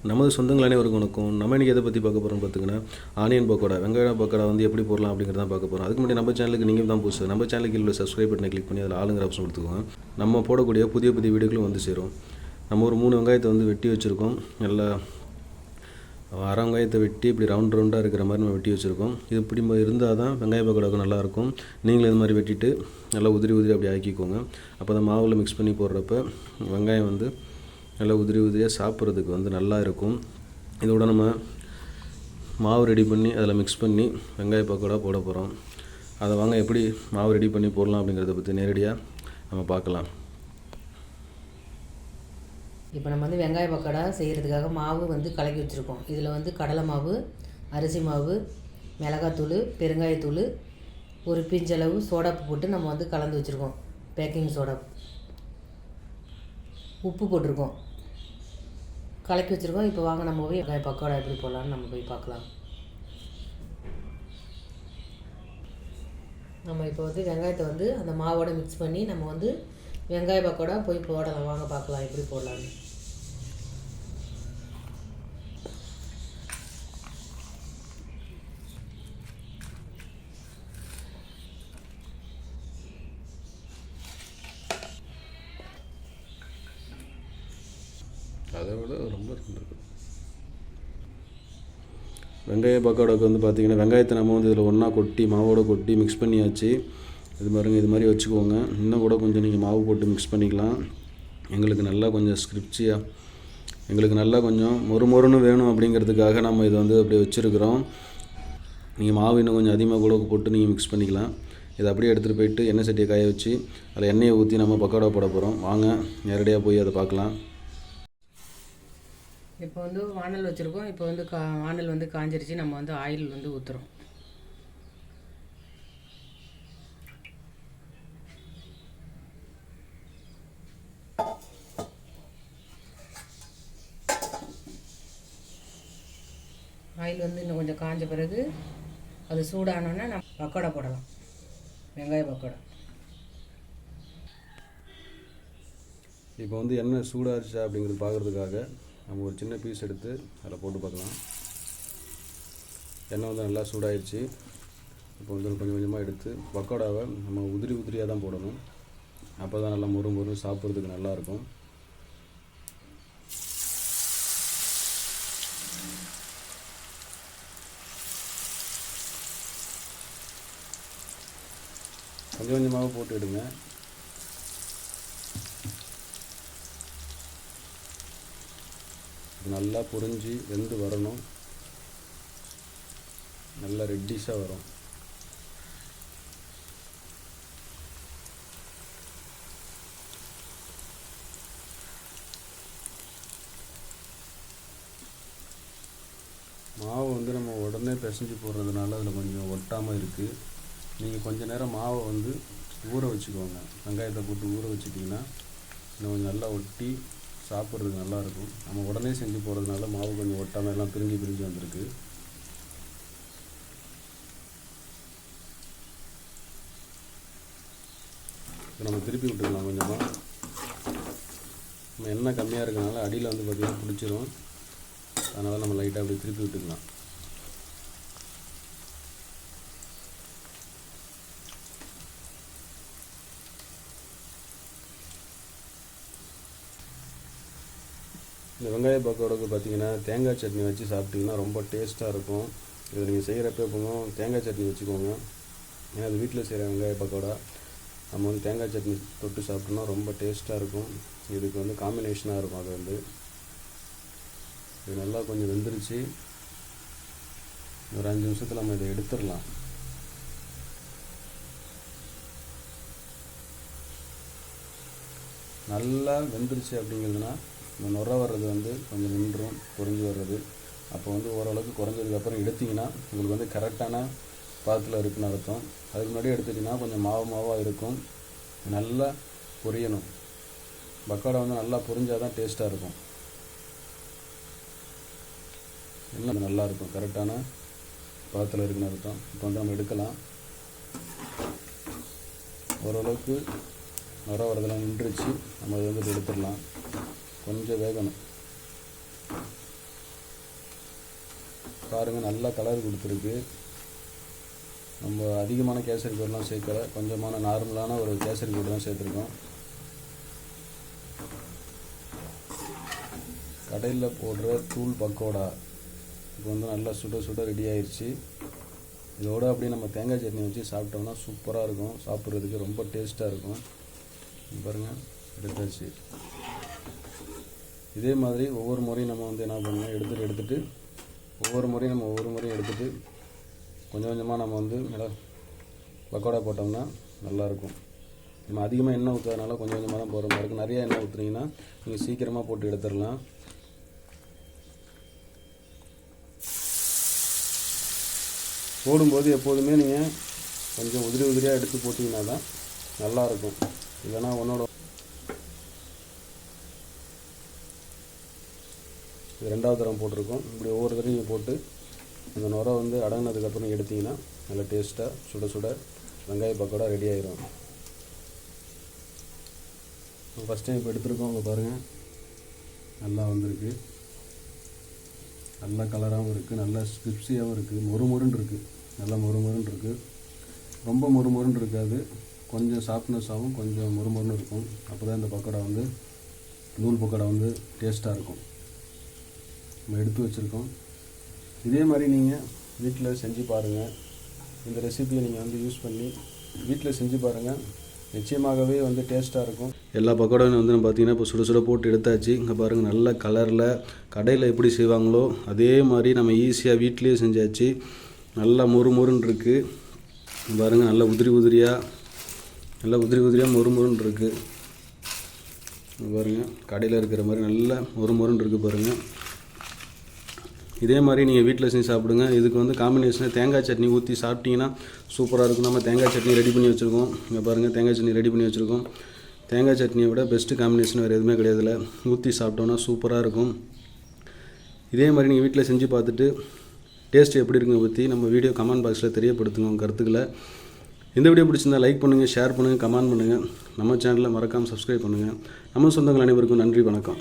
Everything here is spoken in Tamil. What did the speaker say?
நமது சொந்தங்கள் அனைவருக்கும் வணக்கம். நம்ம இன்றைக்கி எதை பற்றி பார்க்க போகிறோம்னு பார்த்திங்கன்னா, ஆனியன் பக்கோடா, வெங்காய பக்கோடா வந்து எப்படி போடலாம் அப்படிங்கிறத பார்க்க போகிறோம். அதுக்கு முன்னாடி நம்ம சேனலுக்கு நீங்கள் தான் புதுசு, நம்ம சேனலுக்கு உள்ள சப்ஸ்கிரைப் பட்டனை கிளிக் பண்ணி அதில் ஆளுங்கிற ஆப்ஷன் கொடுத்துக்கோங்க. நம்ம போடக்கூடிய புதிய புதிய வீடியோக்களும் வந்து சேரும். நம்ம ஒரு 3 வெங்காயத்தை வந்து வெட்டி வச்சுருக்கோம். நல்லா அரை வெங்காயத்தை வெட்டி இப்படி ரவுண்டாக இருக்கிற மாதிரி நம்ம வெட்டி வச்சுருக்கோம். இது இப்படி இருந்தால் தான் வெங்காய பக்கோடாவுக்கு நல்லாயிருக்கும். நீங்களும் இது மாதிரி வெட்டிட்டு நல்லா உதிரி அப்படி ஆக்கிக்கோங்க. அப்போ அந்த மாவில் மிக்ஸ் பண்ணி போடுறப்ப வெங்காயம் வந்து நல்லா உதிரியாக சாப்பிட்றதுக்கு வந்து நல்லா இருக்கும். இதோட நம்ம மாவு ரெடி பண்ணி அதில் மிக்ஸ் பண்ணி வெங்காய பக்கோடா போட போகிறோம். அதை வாங்க எப்படி மாவு ரெடி பண்ணி போடலாம் அப்படிங்கிறத பற்றி நேரடியாக நம்ம பார்க்கலாம். இப்போ நம்ம வந்து வெங்காய பக்கோடா செய்கிறதுக்காக மாவு வந்து கலக்கி வச்சுருக்கோம். இதில் வந்து கடலை மாவு, அரிசி மாவு, மிளகாத்தூள், பெருங்காயத்தூள், ஒரு பிஞ்சளவு சோடாப்பு போட்டு நம்ம வந்து கலந்து வச்சுருக்கோம். பேக்கிங் சோடா, உப்பு போட்டிருக்கோம், கலக்கி வச்சுருக்கோம். இப்போ வாங்க நம்ம போய் வெங்காய பக்கோடா எப்படி போடலான்னு நம்ம போய் பார்க்கலாம். நம்ம இப்போ வந்து வெங்காயத்தை வந்து அந்த மாவோட மிக்ஸ் பண்ணி நம்ம வந்து வெங்காய பக்கோடா போய் போடலாம். வாங்க பார்க்கலாம் எப்படி போடலான்னு. அதை விட ரொம்ப இருக்குது. வெங்காய பக்கோடாவுக்கு வந்து பார்த்திங்கன்னா, வெங்காயத்தை நம்ம வந்து இதில் ஒன்றா கொட்டி மாவோடு கொட்டி மிக்ஸ் பண்ணியாச்சு. இது மாதிரி வச்சுக்கோங்க. இன்னும் கூட கொஞ்சம் நீங்கள் மாவு போட்டு மிக்ஸ் பண்ணிக்கலாம். எங்களுக்கு நல்லா கொஞ்சம் ஸ்கிரிப்சியாக, எங்களுக்கு நல்லா கொஞ்சம் மொறுன்னு வேணும் அப்படிங்கிறதுக்காக நம்ம இதை வந்து அப்படியே வச்சுருக்குறோம். நீங்கள் மாவு இன்னும் கொஞ்சம் அதிகமாக கூட போட்டு நீங்கள் மிக்ஸ் பண்ணிக்கலாம். இதை அப்படியே எடுத்துகிட்டு போயிட்டு எண்ணெய் சட்டியை காய வச்சு அதில் எண்ணெயை ஊற்றி நம்ம பக்கோடா போட போகிறோம். வாங்க நேரடியாக போய் அதை பார்க்கலாம். இப்போ வந்து வானல் வச்சுருக்கோம். இப்போ வந்து வானல் வந்து காஞ்சிருச்சு. நம்ம வந்து ஆயில் வந்து ஊற்றுறோம். ஆயில் வந்து இன்னும் கொஞ்சம் காஞ்ச பிறகு அது சூடானோன்னா நம்ம பக்கோடா போடலாம். வெங்காய பக்கோடா. இப்போ வந்து எண்ணெய் சூடாகிடுச்சா அப்படிங்கிறது பார்க்குறதுக்காக நம்ம ஒரு சின்ன பீஸ் எடுத்து அதில் போட்டு பார்க்கலாம். எண்ணெய் வந்து நல்லா சூடாகிடுச்சு. இப்போ வந்து கொஞ்சம் கொஞ்சமாக எடுத்து பக்கோடாவை நம்ம உதிரியாக தான் போடணும். அப்போ தான் நல்லா மொறு சாப்பிட்றதுக்கு நல்லாயிருக்கும். கொஞ்சம் கொஞ்சமாக போட்டு எடுங்க. நல்லா பொரிஞ்சு வெந்து வரணும். நல்லா ரெட்டிஷாக வரும். மாவு வந்து நம்ம உடனே பிசைஞ்சு போடுறதுனால அதில் கொஞ்சம் ஒட்டாமல் இருக்குது. நீங்கள் கொஞ்சம் நேரம் மாவை வந்து ஊற வச்சுக்கோங்க. வெங்காயத்தை போட்டு ஊற வச்சுட்டிங்கன்னா இன்னும் கொஞ்சம் நல்லா ஒட்டி சாப்பிட்றதுக்கு நல்லாயிருக்கும். நம்ம உடனே செஞ்சு போடுறதுனால மாவு கொஞ்சம் ஒட்டாமல் எல்லாம் பிரிஞ்சு வந்திருக்கு. இப்போ நம்ம திருப்பி விட்டுக்கலாம். கொஞ்சமாக நம்ம எண்ணெய் கம்மியாக இருக்கனால அடியில் வந்து பார்த்திங்கன்னா பிடிச்சிரும். அதனால் நம்ம லைட்டாக அப்படி திருப்பி விட்டுக்கலாம். இந்த வெங்காய பக்கோடாவுக்கு பார்த்திங்கன்னா தேங்காய் சட்னி வச்சு சாப்பிட்டிங்கன்னா ரொம்ப டேஸ்ட்டாக இருக்கும். இதை நீங்கள் செய்கிறப்ப எப்பவும் தேங்காய் சட்னி வச்சுக்கோங்க. ஏன்னா அது வீட்டில் செய்கிற வெங்காய பக்கோடா நம்ம வந்து தேங்காய் சட்னி தொட்டு சாப்பிட்டோம்னா ரொம்ப டேஸ்ட்டாக இருக்கும். இதுக்கு வந்து காம்பினேஷனாக இருக்கும். அது வந்து இது நல்லா கொஞ்சம் வெந்துருச்சு. ஒரு 5 நிமிஷத்தில் நம்ம இதை எடுத்துடலாம். நல்லா வெந்துருச்சு அப்படிங்கிறதுனா இந்த நுரை வர்றது வந்து கொஞ்சம் நின்றும் பொரிஞ்சு வர்றது. அப்போ வந்து ஓரளவுக்கு குறைஞ்சதுக்கப்புறம் எடுத்திங்கன்னா உங்களுக்கு வந்து கரெக்டான பாத்தில் இருக்குன்னு அர்த்தம். அதுக்கு முன்னாடி எடுத்துட்டிங்கன்னா கொஞ்சம் மாவாக இருக்கும். நல்லா பொரியணும். பக்கோடா வந்து நல்லா பொரிஞ்சால் தான் டேஸ்ட்டாக இருக்கும். இன்னும் நல்லாயிருக்கும். கரெக்டான பாத்தில் இருக்குன்னு அர்த்தம். இப்போ வந்து நம்ம எடுக்கலாம். ஓரளவுக்கு நுரை வரதெல்லாம் நின்றுச்சு. நம்ம அதை வந்து எடுத்துடலாம். கொஞ்சம் வேகணும். பாருங்கள், நல்லா கலர் கொடுத்துருக்கு. நம்ம அதிகமான கேசரி பவுடர்லாம் சேர்க்கல, கொஞ்சமான நார்மலான ஒரு கேசரி பவுடர் தான் சேர்த்துருக்கோம். கடையில் போடுற தூள் பக்கோடா இப்போ வந்து நல்லா சுட சுட ரெடி ஆயிடுச்சு. இதோட அப்படியே நம்ம தேங்காய் சட்னி வச்சு சாப்பிட்டோம்னா சூப்பராக இருக்கும். சாப்பிட்றதுக்கு ரொம்ப டேஸ்ட்டாக இருக்கும். பாருங்கள், எடுத்தாச்சு. இதே மாதிரி ஒவ்வொரு முறையும் நம்ம வந்து என்ன பண்ணணும், எடுத்துகிட்டு ஒவ்வொரு முறையும் எடுத்துகிட்டு கொஞ்சம் கொஞ்சமாக நம்ம வந்து பக்கோடா போட்டோம்னா நல்லாயிருக்கும். நம்ம அதிகமாக எண்ணெய் ஊற்றுறதுனால கொஞ்சம் கொஞ்சமாக தான் போகிற மாதிரி இருக்கும். நிறையா எண்ணெய் ஊற்றுனீங்கன்னா நீங்கள் சீக்கிரமாக போட்டு எடுத்துடலாம். போடும்போது எப்போதுமே நீங்கள் கொஞ்சம் உதிரியாக எடுத்து போட்டிங்கன்னா தான் நல்லாயிருக்கும். இல்லைனா ஒன்றோட இது 2வது தரம் போட்டிருக்கோம். இப்படி ஒவ்வொரு தடவையும் போட்டு அந்த நுரை வந்து அடங்கினதுக்கப்புறம் எடுத்திங்கன்னா நல்லா டேஸ்ட்டாக சுட சுட வெங்காய பக்கோடா ரெடி ஆயிரும். ஃபஸ்ட் டைம் இப்போ எடுத்துருக்கோம். அங்கே பாருங்கள், நல்லா வந்திருக்கு. நல்ல கலராகவும் இருக்குது, நல்லா ஸ்கிரிப்ஸியாகவும் இருக்குது, மொறுமொறுன்னு இருக்குது. நல்லா மொறுமொறுன்னு இருக்குது. ரொம்ப மொறுமொறுன்னு இருக்காது, கொஞ்சம் சாஃப்ட்னஸாகவும் கொஞ்சம் மொறுமொறுன்னு இருக்கும். அப்போ தான் இந்த பக்கோடா வந்து நூல் பக்கோடா வந்து டேஸ்ட்டாக இருக்கும். நம்ம எடுத்து வச்சுருக்கோம். இதே மாதிரி நீங்கள் வீட்டில் செஞ்சு பாருங்கள். இந்த ரெசிபியை நீங்கள் வந்து யூஸ் பண்ணி வீட்டில் செஞ்சு பாருங்கள். நிச்சயமாகவே வந்து டேஸ்ட்டாக இருக்கும். எல்லா பக்கோடாவும் வந்து நம்ம பார்த்திங்கன்னா இப்போ சுட சுட போட்டு எடுத்தாச்சு. இங்கே பாருங்கள், நல்ல கலரில் கடையில் எப்படி செய்வாங்களோ அதே மாதிரி நம்ம ஈஸியாக வீட்டிலேயே செஞ்சாச்சு. நல்லா மொறுமொறுன்னு இருக்குது. பாருங்கள், நல்லா உதிரியாக மொறுமொறுன்னு இருக்குது. பாருங்கள், கடையில் இருக்கிற மாதிரி நல்லா மொறுமொறுன்னு இருக்குது பாருங்கள். இதே மாதிரி நீங்கள் வீட்டில் செஞ்சு சாப்பிடுங்க. இதுக்கு வந்து காம்பினேஷனாக தேங்காய் சட்னி ஊற்றி சாப்பிட்டிங்கன்னா சூப்பராக இருக்கும். நம்ம தேங்காய் சட்னி ரெடி பண்ணி வச்சுருக்கோம். இங்கே பாருங்கள், தேங்காய் சட்னி ரெடி பண்ணி வச்சுருக்கோம். தேங்காய் சட்னியை விட பெஸ்ட்டு காம்பினேஷன் வேறு எதுவுமே கிடையாதுல. ஊற்றி சாப்பிட்டோன்னா சூப்பராக இருக்கும். இதே மாதிரி நீங்கள் வீட்டில் செஞ்சு பார்த்துட்டு டேஸ்ட் எப்படி இருக்குங்க பற்றி நம்ம வீடியோ கமெண்ட் பாக்ஸில் தெரியப்படுத்துங்க உங்கள் கருத்துக்களை. இந்த வீடியோ பிடிச்சிருந்தால் லைக் பண்ணுங்கள், ஷேர் பண்ணுங்கள், கமெண்ட் பண்ணுங்கள். நம்ம சேனலில் மறக்காமல் சப்ஸ்கிரைப் பண்ணுங்கள். நம்ம சொந்தங்கள் அனைவருக்கும் நன்றி, வணக்கம்.